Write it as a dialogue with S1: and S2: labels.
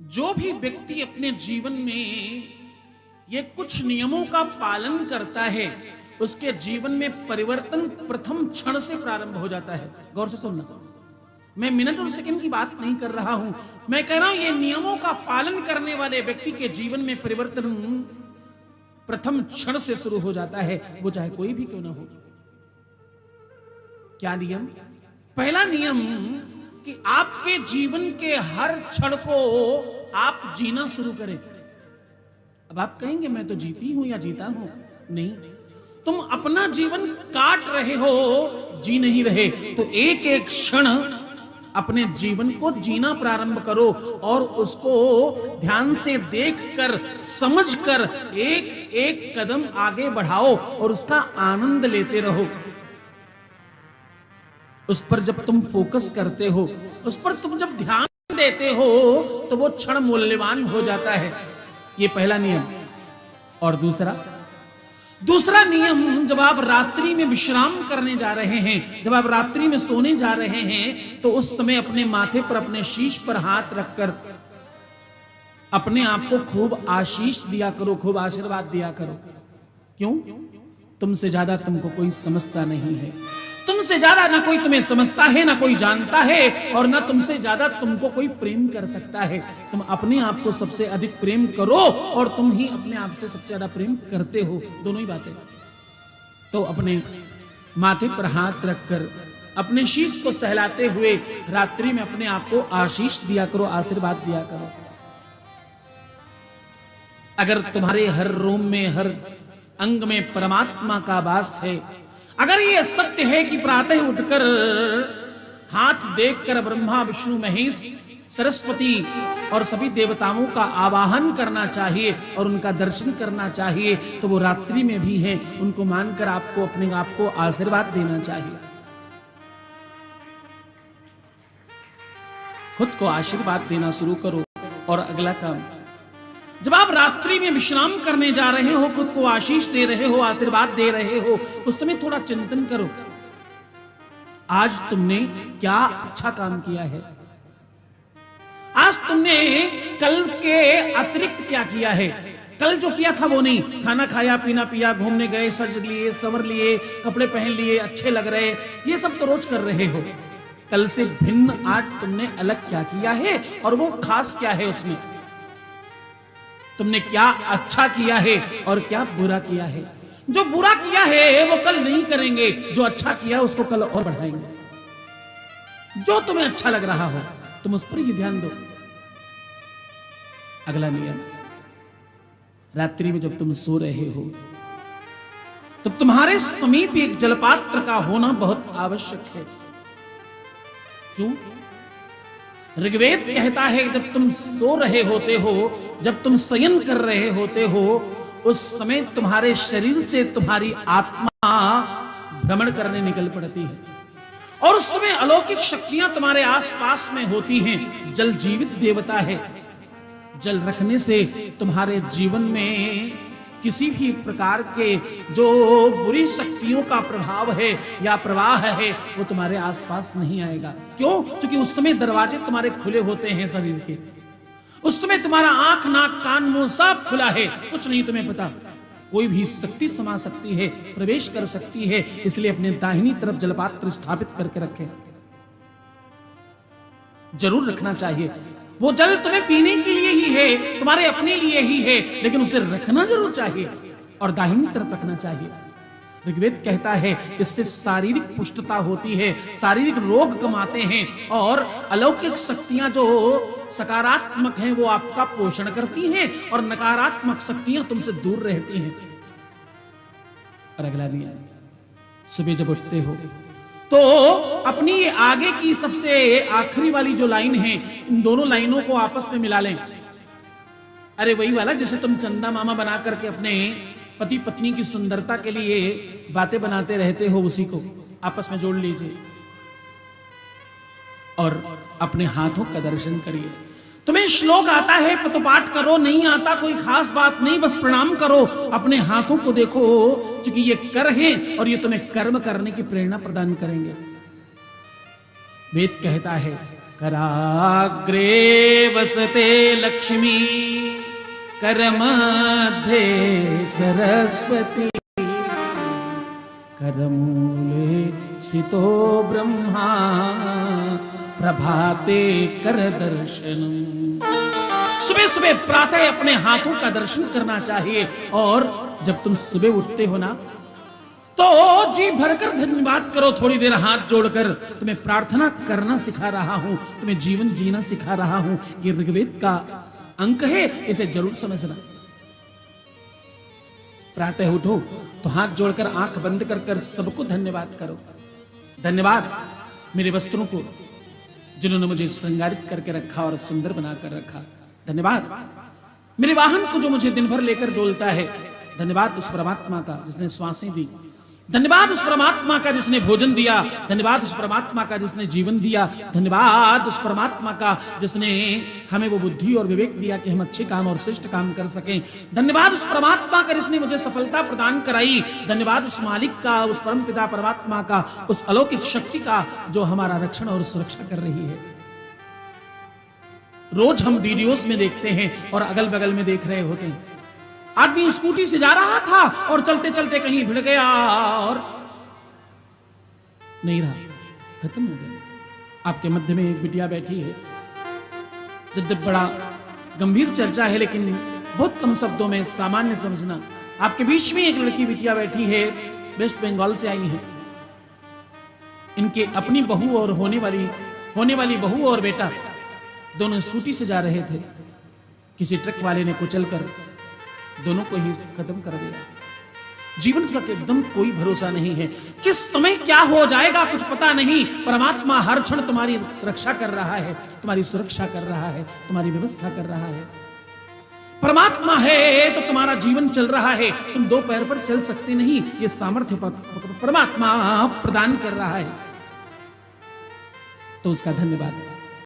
S1: जो भी व्यक्ति अपने जीवन में ये कुछ नियमों का पालन करता है उसके जीवन में परिवर्तन प्रथम क्षण से प्रारंभ हो जाता है। गौर से सुनना, मैं मिनट और सेकंड की बात नहीं कर रहा हूं, मैं कह रहा हूं ये नियमों का पालन करने वाले व्यक्ति के जीवन में परिवर्तन प्रथम क्षण से शुरू हो जाता है, वो चाहे कोई भी क्यों ना हो। क्या नियम? पहला नियम कि आपके जीवन के हर क्षण को आप जीना शुरू करें। अब आप कहेंगे मैं तो जीती हूं या जीता हूं, नहीं, तुम अपना जीवन काट रहे हो, जी नहीं रहे। तो एक एक क्षण अपने जीवन को जीना प्रारंभ करो और उसको ध्यान से देखकर समझकर एक एक कदम आगे बढ़ाओ और उसका आनंद लेते रहो। उस पर जब तुम फोकस करते हो, उस पर तुम जब ध्यान देते हो तो वो क्षण मूल्यवान हो जाता है। ये पहला नियम। और दूसरा नियम, जब आप रात्रि में विश्राम करने जा रहे हैं, जब आप रात्रि में सोने जा रहे हैं, तो उस समय अपने माथे पर, अपने शीश पर हाथ रखकर अपने आप को खूब आशीष दिया करो, खूब आशीर्वाद दिया करो। क्यों? तुमसे ज्यादा तुमको कोई समझता नहीं है, तुमसे ज्यादा ना कोई तुम्हें समझता है, ना कोई जानता है, और ना तुमसे ज्यादा तुमको कोई प्रेम कर सकता है। तुम अपने आप को सबसे अधिक प्रेम करो और तुम ही अपने आप से सबसे ज्यादा प्रेम करते हो, दोनों ही बातें। तो अपने माथे पर हाथ रखकर अपने शीश को सहलाते हुए रात्रि में अपने आप को आशीष दिया करो, आशीर्वाद दिया करो। अगर तुम्हारे हर रोम में, हर अंग में परमात्मा का वास है, अगर ये सत्य है कि प्रातः उठकर हाथ देखकर ब्रह्मा, विष्णु, महेश, सरस्वती और सभी देवताओं का आवाहन करना चाहिए और उनका दर्शन करना चाहिए, तो वो रात्रि में भी हैं, उनको मानकर आपको अपने आप को आशीर्वाद देना चाहिए। खुद को आशीर्वाद देना शुरू करो। और अगला काम, जब आप रात्रि में विश्राम करने जा रहे हो, खुद को आशीष दे रहे हो, आशीर्वाद दे रहे हो, उस समय थोड़ा चिंतन करो, आज तुमने क्या अच्छा काम किया है, आज तुमने कल के अतिरिक्त क्या किया है। कल जो किया था वो नहीं, खाना खाया, पीना पिया, घूमने गए, सज लिए, संवर लिए, कपड़े पहन लिए, अच्छे लग रहे, ये सब तो रोज कर रहे हो। कल से भिन्न आज तुमने अलग क्या किया है और वो खास क्या है, उसमें तुमने क्या अच्छा किया है और क्या बुरा किया है। जो बुरा किया है वो कल नहीं करेंगे, जो अच्छा किया उसको कल और बढ़ाएंगे। जो तुम्हें अच्छा लग रहा हो तुम उस पर ही ध्यान दो। अगला नियम, रात्रि में जब तुम सो रहे हो तो तुम्हारे समीप एक जलपात्र का होना बहुत आवश्यक है। क्यों? ऋग्वेद कहता है जब तुम सो रहे होते हो, जब तुम शयन कर रहे होते हो, उस समय तुम्हारे शरीर से तुम्हारी आत्मा भ्रमण करने निकल पड़ती है और उस समय अलौकिक शक्तियां तुम्हारे आसपास में होती हैं। जल जीवित देवता है। जल रखने से तुम्हारे जीवन में किसी भी प्रकार के जो बुरी शक्तियों का प्रभाव है या प्रवाह है वो तुम्हारे आसपास नहीं आएगा। क्यों? क्योंकि उस समय दरवाजे तुम्हारे खुले होते हैं शरीर के। उस समय तुम्हारा आंख, नाक, कान, मुंह सब खुला है, कुछ नहीं तुम्हें पता। कोई भी शक्ति समा सकती है, प्रवेश कर सकती है, इसलिए अपने दाहिनी तरफ जलपात्र स्थापित करके रखें। जरूर रखना चाहिए। वो जल तुम्हें पीने के लिए ही है, तुम्हारे अपने लिए ही है, लेकिन उसे रखना जरूर चाहिए और दाहिनी तरफ रखना चाहिए। ऋग्वेद कहता है इससे शारीरिक पुष्टता होती है, शारीरिक रोग कम आते हैं और अलौकिक शक्तियां जो सकारात्मक हैं वो आपका पोषण करती हैं और नकारात्मक शक्तियां तुमसे दूर रहती हैं। और अगला नियम, सुबह जब उठते हो तो अपनी ये आगे की सबसे आखिरी वाली जो लाइन है, इन दोनों लाइनों को आपस में मिला लें। अरे वही वाला जिसे तुम चंदा मामा बना करके अपने पति पत्नी की सुंदरता के लिए बातें बनाते रहते हो, उसी को आपस में जोड़ लीजिए और अपने हाथों का दर्शन करिए। तुम्हें श्लोक आता है तो पाठ करो, नहीं आता कोई खास बात नहीं, बस प्रणाम करो। अपने हाथों को देखो, क्योंकि ये कर हैं और ये तुम्हें कर्म करने की प्रेरणा प्रदान करेंगे। वेद कहता है कराग्रे वसते लक्ष्मी करमध्ये सरस्वती करमूले स्थितो ब्रह्मा प्रभाते कर दर्शनम। सुबह सुबह प्रातः अपने हाथों का दर्शन करना चाहिए, और जब तुम सुबह उठते हो ना तो जी भरकर धन्यवाद करो। थोड़ी देर हाथ जोड़कर तुम्हें प्रार्थना करना सिखा रहा हूं, तुम्हें जीवन जीना सिखा रहा हूं। ये ऋग्वेद का अंक है, इसे जरूर समझना। प्रातः उठो तो हाथ जोड़कर आंख बंद कर कर सबको धन्यवाद करो। धन्यवाद मेरे वस्त्रों को जिन्होंने मुझे श्रृंगारित करके रखा और सुंदर बनाकर रखा। धन्यवाद मेरे वाहन को जो मुझे दिन भर लेकर डोलता है। धन्यवाद उस परमात्मा का जिसने श्वासें दी। धन्यवाद उस परमात्मा का जिसने भोजन दिया। धन्यवाद उस परमात्मा का जिसने जीवन दिया। धन्यवाद उस परमात्मा का जिसने हमें वो बुद्धि और विवेक दिया कि हम अच्छे काम और श्रेष्ठ काम कर सकें। धन्यवाद उस परमात्मा का जिसने मुझे सफलता प्रदान कराई। धन्यवाद उस मालिक का, उस परमपिता परमात्मा का, उस अलौकिक शक्ति का जो हमारा रक्षण और सुरक्षा कर रही है। रोज हम वीडियोस में देखते हैं और अगल बगल में देख रहे होते हैं, आदमी स्कूटी से जा रहा था और चलते चलते कहीं भिड़ गया और नहीं रहा, खत्म हो गया। आपके मध्य में एक बिटिया बैठी है, जब बड़ा गंभीर चर्चा है लेकिन बहुत कम शब्दों में सामान्य समझना। आपके बीच में एक लड़की बिटिया बैठी है, वेस्ट बंगाल से आई है। इनके अपनी बहू और होने वाली बहू और बेटा दोनों स्कूटी से जा रहे थे। किसी ट्रक वाले ने कुचलकर दोनों को ही खत्म कर दिया। जीवन का एकदम कोई भरोसा नहीं है, किस समय क्या हो जाएगा कुछ पता नहीं। परमात्मा हर क्षण तुम्हारी रक्षा कर रहा है, तुम्हारी सुरक्षा कर रहा है, तुम्हारी व्यवस्था कर रहा है। परमात्मा है तो तुम्हारा जीवन चल रहा है। तुम दो पैर पर चल सकते नहीं, ये सामर्थ्य परमात्मा प्रदान कर रहा है, तो उसका धन्यवाद।